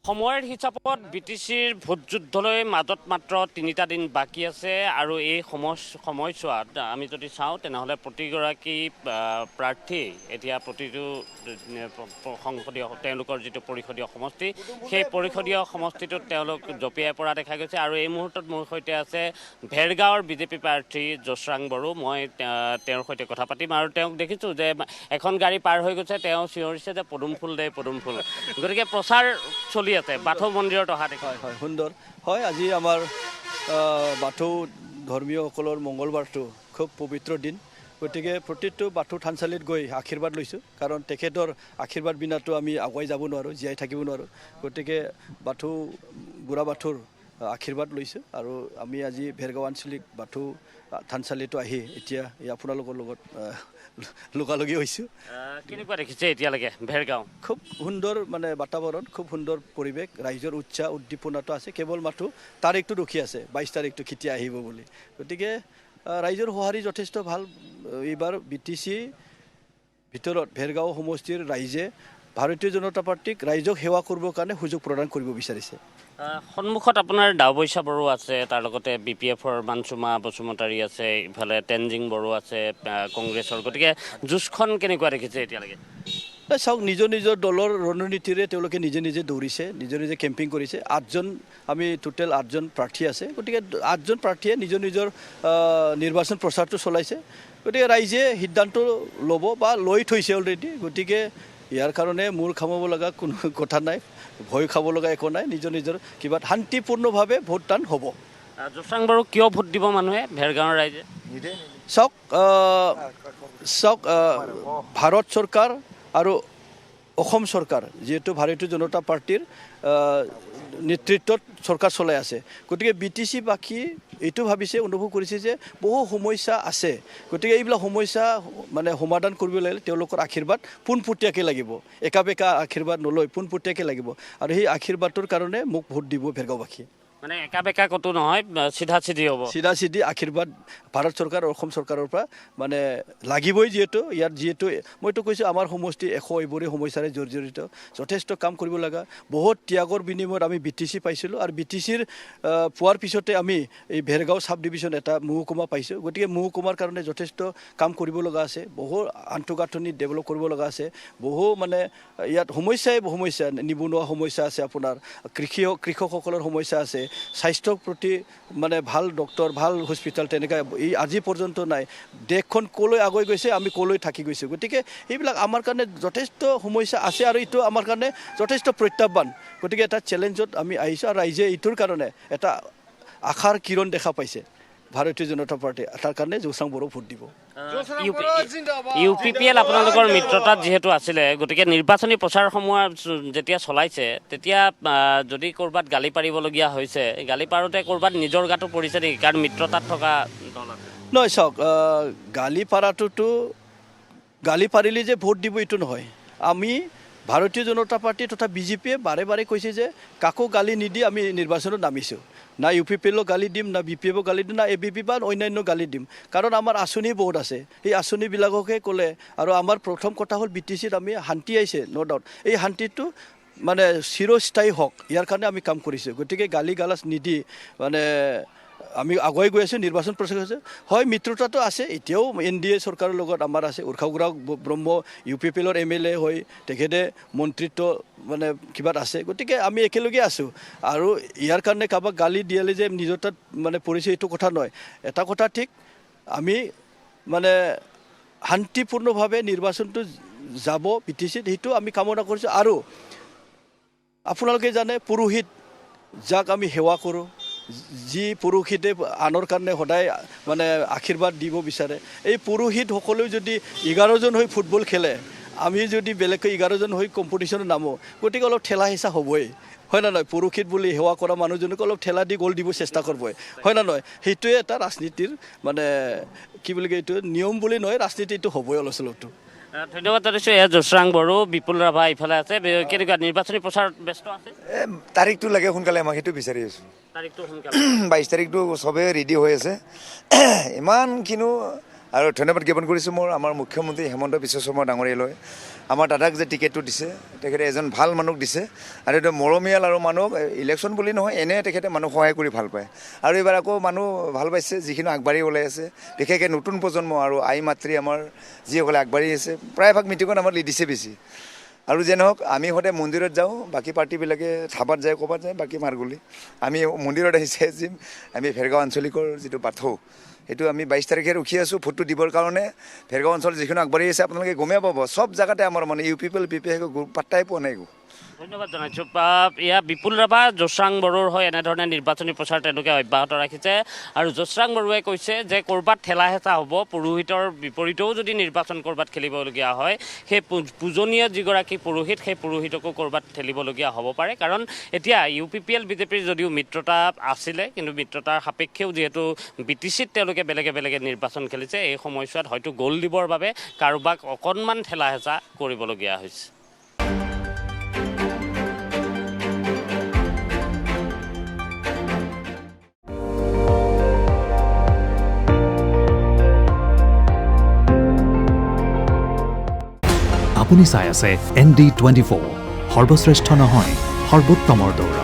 সময়ৰ হিচাপত বিটিচিৰ ভোটযুদ্ধলৈ মাজত মাত্ৰ ৩টা দিন বাকী আছে আৰু এই সময়ছোৱাত আমি যদি চাওঁ তেনেহ'লে প্ৰতিগৰাকী প্ৰাৰ্থী এতিয়া প্ৰতিটো সংসদীয় তেওঁলোকৰ যিটো পৰিষদীয় সমষ্টি সেই পৰিষদীয় সমষ্টিটোত তেওঁলোক জঁপিয়াই পৰা দেখা গৈছে আৰু এই মুহূৰ্তত মোৰ সৈতে আছে ভেৰগাঁৱৰ বিজেপি প্ৰাৰ্থী জোচৰাং বড়ো। মই তেওঁৰ সৈতে কথা পাতিম আৰু তেওঁক দেখিছোঁ যে এখন গাড়ী পাৰ হৈ গৈছে, তেওঁ চিঞৰিছে যে পদুম ফুল দে পদুম ফুল। গতিকে প্ৰচাৰ চলি আছে বাথৌ মন্দিৰত অহা দেখা। হয় সুন্দৰ হয়। আজি আমাৰ বাথৌ ধৰ্মীয়সকলৰ মংগলবাৰটো খুব পবিত্ৰ দিন, গতিকে প্ৰতিটো বাথৌ থানচালিত গৈ আশীৰ্বাদ লৈছোঁ, কাৰণ তেখেতৰ আশীৰ্বাদ বিনাতো আমি আগুৱাই যাব নোৱাৰোঁ, জীয়াই থাকিব নোৱাৰোঁ। গতিকে বুঢ়া বাথৌৰ আশীৰ্বাদ লৈছোঁ আৰু আমি আজি ভেৰগাঁও আঞ্চলিক বাথৌ থানচালিতো আহি এতিয়া আপোনালোকৰ লগত লগালগি হৈছোঁ। কেনেকুৱা দেখিছে এতিয়ালৈকে ভেৰগাঁও? খুব সুন্দৰ বাতাবৰণ, খুব সুন্দৰ পৰিৱেশ, ৰাইজৰ উৎসাহ উদ্দীপনাটো আছে। কেৱল মাথো তাৰিখটো ৰখি আছে 22 তাৰিখটো কেতিয়া আহিব বুলি। গতিকে ৰাইজৰ সঁহাৰি যথেষ্ট ভাল। এইবাৰ বিটিচি ভিতৰত ভেৰগাঁও সমষ্টিৰ ৰাইজে ভাৰতীয় জনতা পাৰ্টীক ৰাইজক সেৱা কৰিবৰ কাৰণে সুযোগ প্ৰদান কৰিব বিচাৰিছে। সন্মুখত আপোনাৰ ডাওবৈচা বড়ো আছে, তাৰ লগতে BPFৰ মানচুমা বসুমতাৰী আছে, ইফালে তেনজিং বড়ো আছে কংগ্ৰেছৰ। গতিকে যুঁজখন কেনেকুৱা দেখিছে এতিয়ালৈকে? চাওক, নিজৰ নিজৰ দলৰ ৰণনীতিৰে তেওঁলোকে নিজে নিজে দৌৰিছে, নিজে নিজে কেম্পিং কৰিছে। আমি টোটেল 8জন প্ৰাৰ্থী আছে, গতিকে 8জন প্ৰাৰ্থীয়ে নিজৰ নিজৰ নিৰ্বাচন প্ৰচাৰটো চলাইছে। গতিকে ৰাইজে সিদ্ধান্ত ল'ব বা লৈ থৈছে অলৰেডি। গতিকে ইয়াৰ কাৰণে মূৰ খামাব লগা কোনো কথা নাই, ভয় খাব লগা একো নাই। নিজৰ নিজৰ কিবা শান্তিপূৰ্ণভাৱে ভোটদান হ'ব। জোচৰাং বড়োক কিয় ভোট দিব মানুহে ভেৰগাঁৱৰ ৰাইজে? চাওক, ভাৰত চৰকাৰ আৰু অসম চৰকাৰ যিহেতু ভাৰতীয় জনতা পাৰ্টীৰ নেতৃত্বত চৰকাৰ চলাই আছে, গতিকে বিটিচিবাসী এইটো ভাবিছে, অনুভৱ কৰিছে যে বহু সমস্যা আছে। গতিকে এইবিলাক সমস্যা সমাধান কৰিব লাগিলে তেওঁলোকৰ আশীৰ্বাদ পোনপটীয়াকৈ লাগিব। একা বেকা আশীৰ্বাদ নলয়, পোনপটীয়াকৈ লাগিব। আৰু সেই আশীৰ্বাদটোৰ কাৰণে মোক ভোট দিব ভেৰগাঁওবাসী। একা বেকা ক'তো নহয়, চিধা চিধি হ'ব। চিধা চিধি আশীৰ্বাদ ভাৰত চৰকাৰ আৰু অসম চৰকাৰৰ পৰা লাগিবই। যিহেতু মইতো কৈছোঁ আমাৰ সমষ্টি এইবোৰে সমস্যাৰে জৰ্জৰিত, যথেষ্ট কাম কৰিব লগা। বহুত ত্যাগৰ বিনিময়ত আমি বিটিচি পাইছিলোঁ আৰু বিটিচিৰ পোৱাৰ পিছতে আমি এই ভেৰগাঁও চাব ডিভিজন এটা মহকুমা পাইছোঁ। গতিকে মহকুমাৰ কাৰণে যথেষ্ট কাম কৰিব লগা আছে, বহু আন্তঃগাঁথনি ডেভেলপ কৰিব লগা আছে। বহু ইয়াত সমস্যা নিবনুৱা সমস্যা আছে, আপোনাৰ কৃষকসকলৰ সমস্যা আছে, স্বাস্থ্যৰ প্ৰতি ভাল ডক্টৰ, ভাল হস্পিটেল তেনেকৈ আজি পৰ্যন্ত নাই। দেশখন ক'লৈ আগুৱাই গৈছে, আমি ক'লৈ থাকি গৈছোঁ। গতিকে এইবিলাক আমাৰ কাৰণে যথেষ্ট সমস্যা আছে আৰু এইটো আমাৰ কাৰণে যথেষ্ট প্ৰত্যাহ্বান। গতিকে এটা চেলেঞ্জত আমি আহিছোঁ আৰু ৰাইজে এইটোৰ কাৰণে এটা আশাৰ কিৰণ দেখা পাইছে ভাৰতীয় জনতা পাৰ্টী, তাৰ কাৰণে জোচৰাং বড়োক ভোট দিব। UPPL আপোনালোকৰ মিত্ৰতাত যিহেতু আছিলে, গতিকে নিৰ্বাচনী প্ৰচাৰসমূহ যেতিয়া চলাইছে তেতিয়া যদি ক'ৰবাত গালি পাৰিবলগীয়া হৈছে, গালি পাৰোঁতে ক'ৰবাত নিজৰ গাতো পৰিছে নেকি? কাৰণ মিত্ৰতাত থকা দল আছে। নহয়, চাওক, গালি পাৰিলে যে ভোট দিব এইটো নহয়। আমি ভাৰতীয় জনতা পাৰ্টী তথা বিজেপিয়ে বাৰে বাৰে কৈছে যে কাকো গালি নিদি আমি নিৰ্বাচনত নামিছোঁ। না UPPLক গালি দিম, না BPFক গালি দিম, না ABP বা অন্যান্য গালি দিম। কাৰণ আমাৰ আঁচনি বহুত আছে, সেই আঁচনিবিলাককে ক'লে। আৰু আমাৰ প্ৰথম কথা হ'ল বিটিচিত আমি শান্তি আহিছে, ন' ডাউট। এই শান্তিটো চিৰস্থায়ী হওক, ইয়াৰ কাৰণে আমি কাম কৰিছোঁ। গতিকে গালি গালাজ নিদি আমি আগুৱাই গৈ আছোঁ, নিৰ্বাচন প্ৰচাৰ হৈছে। হয়, মিত্ৰতাটো আছে, এতিয়াও NDA চৰকাৰৰ লগত আমাৰ আছে। উৰ্খাও ব্ৰহ্ম UPPLৰ MLA হৈ তেখেতে মন্ত্ৰিত্ব কিবাত আছে। গতিকে আমি একেলগে আছোঁ আৰু ইয়াৰ কাৰণে কাৰোবাক গালি দিয়ালে যে নিজৰ তাত পৰিছে এইটো কথা নহয়। এটা কথা ঠিক, আমি শান্তিপূৰ্ণভাৱে নিৰ্বাচনটো যাব বিটিচিত, সেইটো আমি কামনা কৰিছোঁ। আৰু আপোনালোকে জানে, পুৰোহিত যাক আমি সেৱা কৰোঁ, যি পুৰোহিতে আনৰ কাৰণে সদায় আশীৰ্বাদ দিব বিচাৰে, এই পুৰোহিতসকলেও যদি 11জন হৈ ফুটবল খেলে, আমি যদি বেলেগকৈ 11জন হৈ কম্পিটিশ্যনত নামো, গতিকে অলপ ঠেলা হেঁচা হ'বই, হয় না নহয়? পুৰোহিত বুলি সেৱা কৰা মানুহজনক অলপ ঠেলা দি গ'ল দিব চেষ্টা কৰিবই, হয় না নহয়? সেইটোৱে এটা ৰাজনীতিৰ কি বুলি কয়, এইটো নিয়ম বুলি নহয়, ৰাজনীতি এইটো হ'বই অলপ চলপটো। ধন্যবাদ জনাইছোঁ। এয়া জোচৰাং বড়ো, বিপুল ৰাভা ইফালে আছে। কেনেকুৱা নিৰ্বাচনী প্ৰচাৰত ব্যস্ত আছে? তাৰিখটো লাগে সোনকালে, আমাক সেইটো বিচাৰি আছোঁ। তাৰিখটো সোনকালে 22 তাৰিখটো চবেই ৰেডি হৈ আছে। ইমানখিনিও আৰু ধন্যবাদ জ্ঞাপন কৰিছোঁ মোৰ আমাৰ মুখ্যমন্ত্ৰী হিমন্ত বিশ্ব শৰ্মা ডাঙৰীয়ালৈ আমাৰ দাদাক যে টিকেটটো দিছে তেখেতে এজন ভাল মানুহক দিছে আৰু এইটো মৰমীয়াল আৰু মানুহ ইলেকশ্যন বুলি নহয় এনে তেখেতে মানুহ সহায় কৰি ভাল পায় আৰু এইবাৰ আকৌ মানুহ ভাল পাইছে যিখিনি আগবাঢ়ি ওলাই আছে বিশেষকৈ নতুন প্ৰজন্ম আৰু আই মাতৃ আমাৰ যিসকলে আগবাঢ়ি আছে প্ৰায়ভাগ মিটিঙত আমাৰ লিড দিছে বেছি আৰু যে নহওক আমি সদায় মন্দিৰত যাওঁ বাকী পাৰ্টিবিলাকে ধাবাত যায় ক'ৰবাত যায় বাকী মাৰ্গুলি আমি মন্দিৰত আহিছে যে আমি ভেৰগাঁও আঞ্চলিকৰ যিটো বাথৌ সেইটো আমি 22 তাৰিখে ৰখি আছোঁ ভোটটো দিবৰ কাৰণে ভেৰগাঁও অঞ্চল যিখিনি আগবাঢ়ি আছে আপোনালোকে গমেই পাব চব জেগাতে আমাৰ মানে ইউ পিপল পি পি পাত্তাই পোৱা নাই ধন্যবাদ জনাইছোঁ এয়া বিপুল ৰাভা জোচৰাং বড়োৰ হৈ এনেধৰণে নিৰ্বাচনী প্ৰচাৰ তেওঁলোকে অব্যাহত ৰাখিছে আৰু জোচৰাং বড়োৱে কৈছে যে ক'ৰবাত ঠেলা হেঁচা হ'ব পুৰোহিতৰ বিপৰীতেও যদি নিৰ্বাচন ক'ৰবাত খেলিবলগীয়া হয় সেই পূজনীয় যিগৰাকী পুৰোহিত সেই পুৰোহিতকো ক'ৰবাত ঠেলিবলগীয়া হ'ব পাৰে কাৰণ এতিয়া ইউ পি পি এল বিজেপিৰ যদিও মিত্ৰতা আছিলে কিন্তু মিত্ৰতাৰ সাপেক্ষেও যিহেতু বি টি চিত তেওঁলোকে বেলেগে নিৰ্বাচন খেলিছে এই সময়ছোৱাত হয়তো গ'ল দিবৰ বাবে কাৰোবাক অকণমান ঠেলা হেঁচা কৰিবলগীয়া হৈছে আপুনি চাই আছে ND24 সৰ্বশ্ৰেষ্ঠ নহয় সৰ্বোত্তমৰ দৌৰা